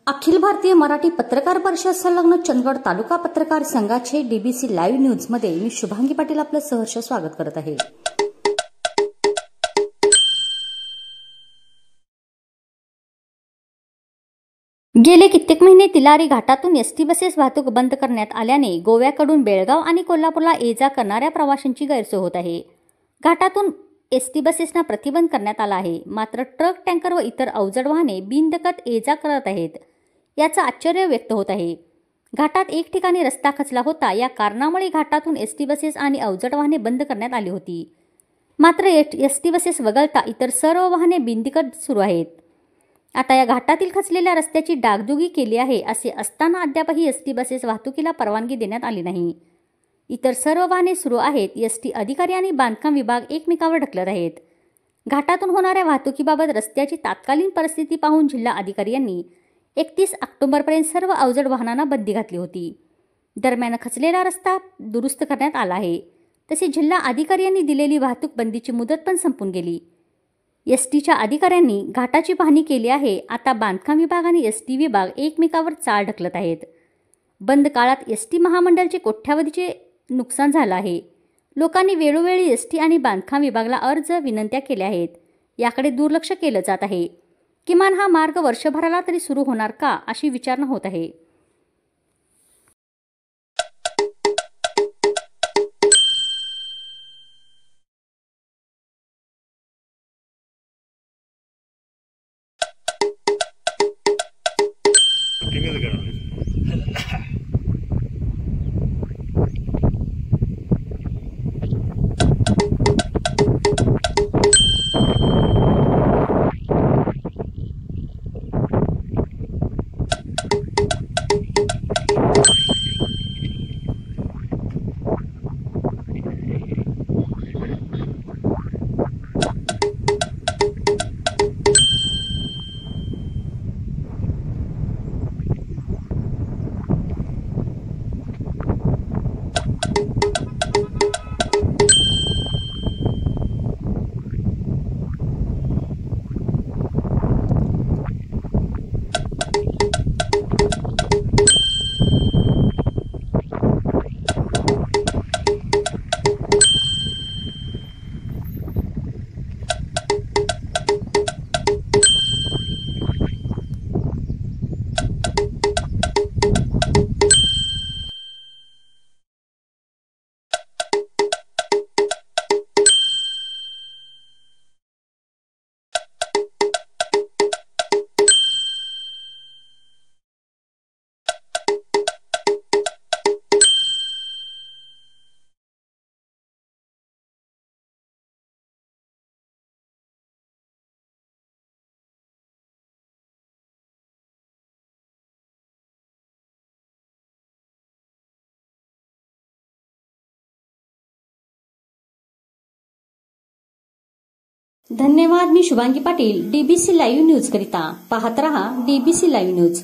अखिल भारतीय मराठी पत्रकार परिषद संलग्न चंदगड तालुका पत्रकार संघाचे डीबीसी लाईव्ह न्यूज मध्ये मी शुभांगी पाटील आपलं सहर्ष स्वागत करत आहे। गेले कित्येक महिने तिलारी घाटातून एसटी बसेस वाहतूक बंद करण्यात आल्याने गोव्याकडून बेळगाव आणि कोल्हापूरला ये-जा करणाऱ्या प्रवाशांची गैरसोय होत आहे। घाटातून एसटी बसेसना प्रतिबंध करण्यात आला आहे, मात्र ट्रक, टँकर व इतर अवजड वाहने बिनधकत ये-जा करत आहेत। याचं आश्चर्य व्यक्त होत आहे। घाटात एक ठिकाणी रस्ता खचला होता, या कारणामुळे घाटातून एसटी बसेस आणि अवजड वाहने बंद करण्यात आली होती। मात्र एसटी बसेस वगळता इतर सर्व वाहने बिनधकत सुरू आहेत। आता या घाटातील खचलेल्या रस्त्याची डागडुगी केली आहे, असे असताना अद्यापही एसटी बसेस वाहतुकीला परवानगी देण्यात आली नाही। इतर सर्व वाहने सुरू आहेत। एसटी अधिकारी आणि बांधकाम विभाग एकमेकावर ढकलत आहेत। घाटातून होणाऱ्या वाहतुकीबाबत रस्त्याची तात्कालीन परिस्थिती पाहून जिल्हा अधिकारी यांनी 31 ऑक्टोबरपर्यंत सर्व अवजड वाहनांना बंदी घातली होती। दरम्यान खचलेला रस्ता दुरुस्त करण्यात आला आहे। तसेच जिल्हा अधिकारी यांनी दिलेली वाहतूक बंदीची मुदत पण संपून गेली। एसटीच्या अधिकाऱ्यांनी घाटाची पाहणी केली आहे। आता बांधकाम विभाग आणि एसटी विभाग एकमेकावर चाल ढकलत आहेत। बंद काळात एसटी महामंडळाचे कोट्यावधीचे नुकसान झालं आहे। लोकांनी वेळोवेळी एसटी आणि बांधकाम विभागाला अर्ज विनंत्या केल्या आहेत, याकडे दुर्लक्ष केलं जात आहे। किमान हा मार्ग वर्षभराला तरी सुरू होणार का, अशी विचारणा होत आहे। धन्यवाद। मी Shubhangi Patil, DBC live news करिता पाहत रहा डीबीसी लाईव्ह न्यूज।